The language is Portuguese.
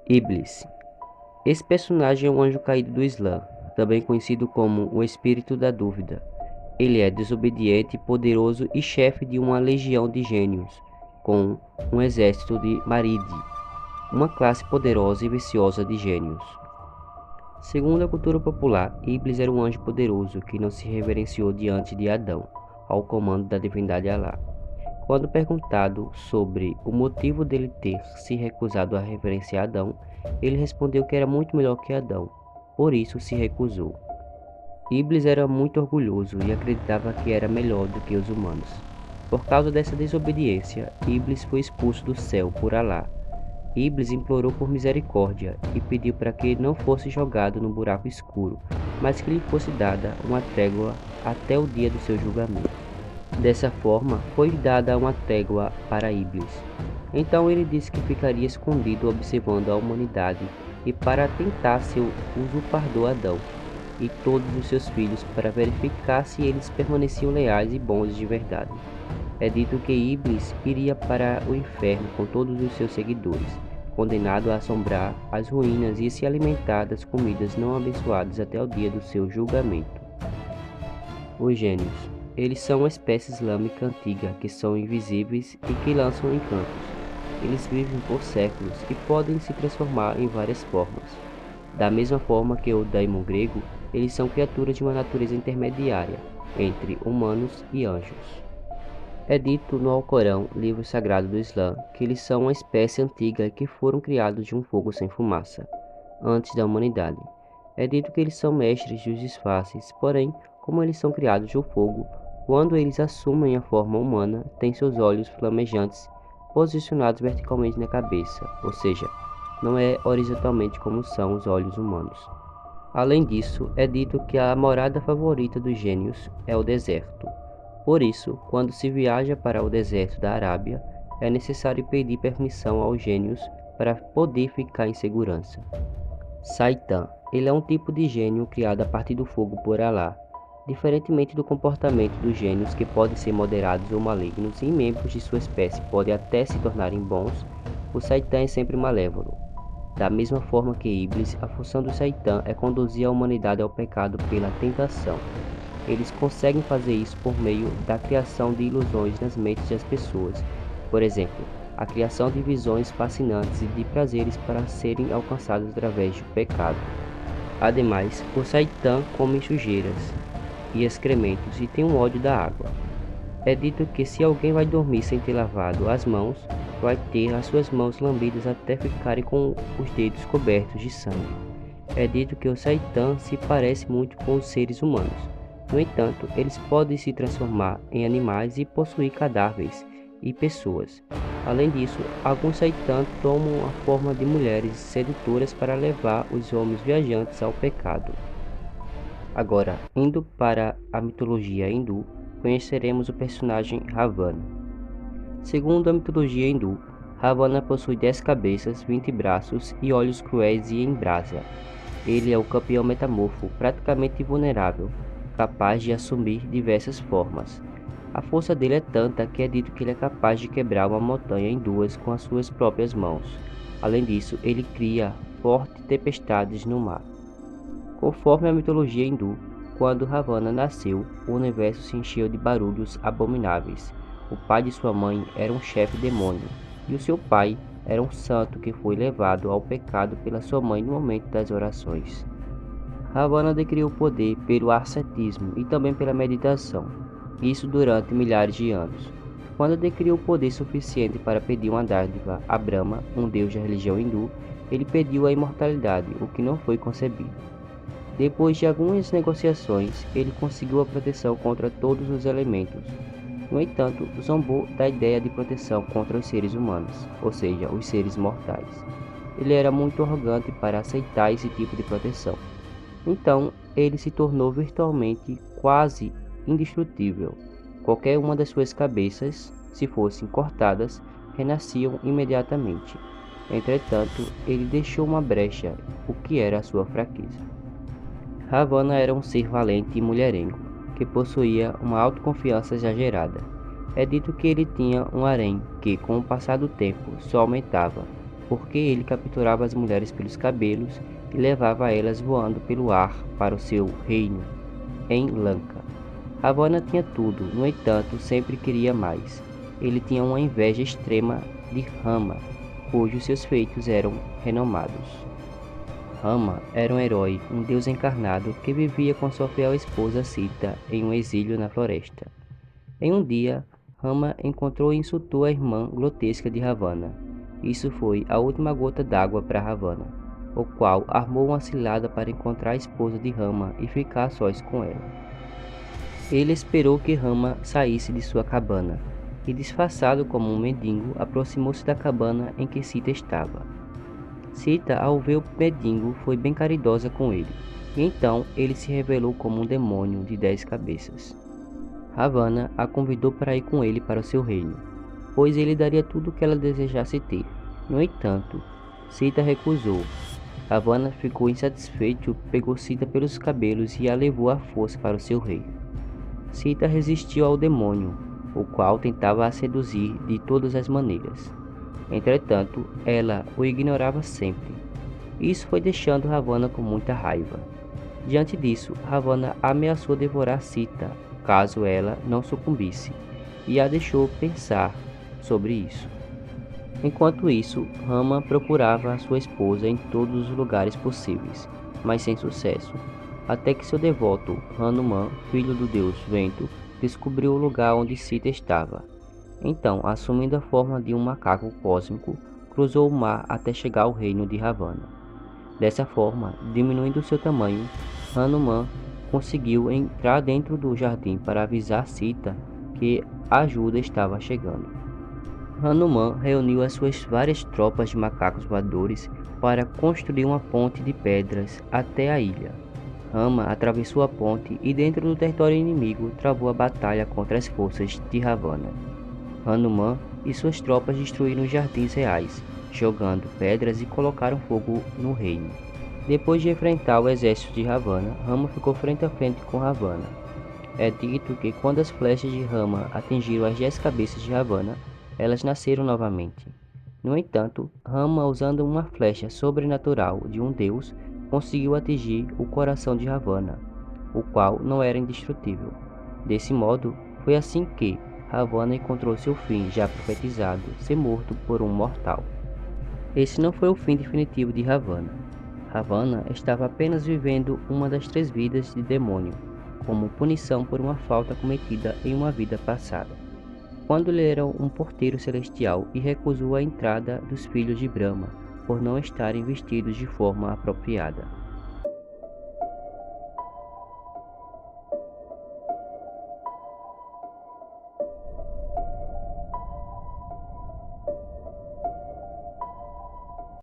Iblis. Esse personagem é um anjo caído do Islã, também conhecido como o Espírito da Dúvida. Ele é desobediente, poderoso e chefe de uma legião de gênios, com um exército de Maridi, uma classe poderosa e viciosa de gênios. Segundo a cultura popular, Iblis era um anjo poderoso que não se reverenciou diante de Adão, ao comando da divindade Alá. Quando perguntado sobre o motivo dele ter se recusado a reverenciar Adão, ele respondeu que era muito melhor que Adão, por isso se recusou. Iblis era muito orgulhoso e acreditava que era melhor do que os humanos. Por causa dessa desobediência, Iblis foi expulso do céu por Alá. Iblis implorou por misericórdia e pediu para que não fosse jogado no buraco escuro, mas que lhe fosse dada uma trégua até o dia do seu julgamento. Dessa forma, foi dada uma trégua para Iblis. Então ele disse que ficaria escondido observando a humanidade e para tentar seu usurpador Adão e todos os seus filhos para verificar se eles permaneciam leais e bons de verdade. É dito que Iblis iria para o inferno com todos os seus seguidores, condenado a assombrar as ruínas e se alimentar das comidas não abençoadas até o dia do seu julgamento. Os gênios. Eles são uma espécie islâmica antiga que são invisíveis e que lançam encantos. Eles vivem por séculos e podem se transformar em várias formas. Da mesma forma que o daimon grego, eles são criaturas de uma natureza intermediária entre humanos e anjos. É dito no Alcorão, livro sagrado do Islã, que eles são uma espécie antiga que foram criados de um fogo sem fumaça, antes da humanidade. É dito que eles são mestres dos disfarces, porém, como eles são criados do fogo, quando eles assumem a forma humana, têm seus olhos flamejantes posicionados verticalmente na cabeça, ou seja, não é horizontalmente como são os olhos humanos. Além disso, é dito que a morada favorita dos gênios é o deserto. Por isso, quando se viaja para o deserto da Arábia, é necessário pedir permissão aos gênios para poder ficar em segurança. Saitan. Ele é um tipo de gênio criado a partir do fogo por Alá. Diferentemente do comportamento dos gênios que podem ser moderados ou malignos e membros de sua espécie podem até se tornarem bons, o Saitan é sempre malévolo. Da mesma forma que Iblis, a função do Saitan é conduzir a humanidade ao pecado pela tentação. Eles conseguem fazer isso por meio da criação de ilusões nas mentes das pessoas. Por exemplo, a criação de visões fascinantes e de prazeres para serem alcançados através do pecado. Ademais, o Saitan come sujeiras e excrementos e tem um ódio da água. É dito que se alguém vai dormir sem ter lavado as mãos, vai ter as suas mãos lambidas até ficarem com os dedos cobertos de sangue. É dito que o Saitan se parece muito com os seres humanos. No entanto, eles podem se transformar em animais e possuir cadáveres e pessoas. Além disso, alguns Saitan tomam a forma de mulheres sedutoras para levar os homens viajantes ao pecado. Agora, indo para a mitologia hindu, conheceremos o personagem Ravana. Segundo a mitologia hindu, Ravana possui 10 cabeças, 20 braços e olhos cruéis e em brasa. Ele é o campeão metamorfo, praticamente invulnerável, capaz de assumir diversas formas. A força dele é tanta que é dito que ele é capaz de quebrar uma montanha em duas com as suas próprias mãos. Além disso, ele cria fortes tempestades no mar. Conforme a mitologia hindu, quando Ravana nasceu, o universo se encheu de barulhos abomináveis. O pai de sua mãe era um chefe demônio, e o seu pai era um santo que foi levado ao pecado pela sua mãe no momento das orações. Ravana adquiriu o poder pelo ascetismo e também pela meditação, isso durante milhares de anos. Quando adquiriu o poder suficiente para pedir uma dádiva a Brahma, um deus da religião hindu, ele pediu a imortalidade, o que não foi concedido. Depois de algumas negociações, ele conseguiu a proteção contra todos os elementos. No entanto, zombou da ideia de proteção contra os seres humanos, ou seja, os seres mortais. Ele era muito arrogante para aceitar esse tipo de proteção. Então, ele se tornou virtualmente quase indestrutível. Qualquer uma das suas cabeças, se fossem cortadas, renasciam imediatamente. Entretanto, ele deixou uma brecha, o que era a sua fraqueza. Ravana era um ser valente e mulherengo, que possuía uma autoconfiança exagerada. É dito que ele tinha um harém que, com o passar do tempo, só aumentava. porque ele capturava as mulheres pelos cabelos e levava elas voando pelo ar para o seu reino, em Lanka. Ravana tinha tudo, no entanto, sempre queria mais. Ele tinha uma inveja extrema de Rama, cujos seus feitos eram renomados. Rama era um herói, um deus encarnado que vivia com sua fiel esposa Sita em um exílio na floresta. Em um dia, Rama encontrou e insultou a irmã grotesca de Ravana. Isso foi a última gota d'água para Ravana, o qual armou uma cilada para encontrar a esposa de Rama e ficar a sós com ela. Ele esperou que Rama saísse de sua cabana e, disfarçado como um mendigo, aproximou-se da cabana em que Sita estava. Sita, ao ver o mendigo, foi bem caridosa com ele, e então ele se revelou como um demônio de 10 cabeças. Ravana a convidou para ir com ele para o seu reino, pois ele daria tudo o que ela desejasse ter. No entanto, Sita recusou. Ravana ficou insatisfeito, pegou Sita pelos cabelos e a levou à força para o seu reino. Sita resistiu ao demônio, o qual tentava a seduzir de todas as maneiras. Entretanto, ela o ignorava sempre. Isso foi deixando Ravana com muita raiva. Diante disso, Ravana ameaçou devorar Sita, caso ela não sucumbisse, e a deixou pensar sobre isso. Enquanto isso, Rama procurava a sua esposa em todos os lugares possíveis, mas sem sucesso, até que seu devoto, Hanuman, filho do deus Vento, descobriu o lugar onde Sita estava. Então, assumindo a forma de um macaco cósmico, cruzou o mar até chegar ao reino de Ravana. Dessa forma, diminuindo seu tamanho, Hanuman conseguiu entrar dentro do jardim para avisar Sita que a ajuda estava chegando. Hanuman reuniu as suas várias tropas de macacos voadores para construir uma ponte de pedras até a ilha. Rama atravessou a ponte e, dentro do território inimigo, travou a batalha contra as forças de Ravana. Hanuman e suas tropas destruíram os jardins reais, jogando pedras e colocaram fogo no reino. Depois de enfrentar o exército de Ravana, Rama ficou frente a frente com Ravana. É dito que quando as flechas de Rama atingiram as 10 cabeças de Ravana, elas nasceram novamente. No entanto, Rama, usando uma flecha sobrenatural de um deus, conseguiu atingir o coração de Ravana, o qual não era indestrutível. Desse modo, foi assim que Ravana encontrou seu fim já profetizado, ser morto por um mortal. Esse não foi o fim definitivo de Ravana. Ravana estava apenas vivendo uma das 3 vidas de demônio, como punição por uma falta cometida em uma vida passada, quando ele era um porteiro celestial e recusou a entrada dos filhos de Brahma por não estarem vestidos de forma apropriada.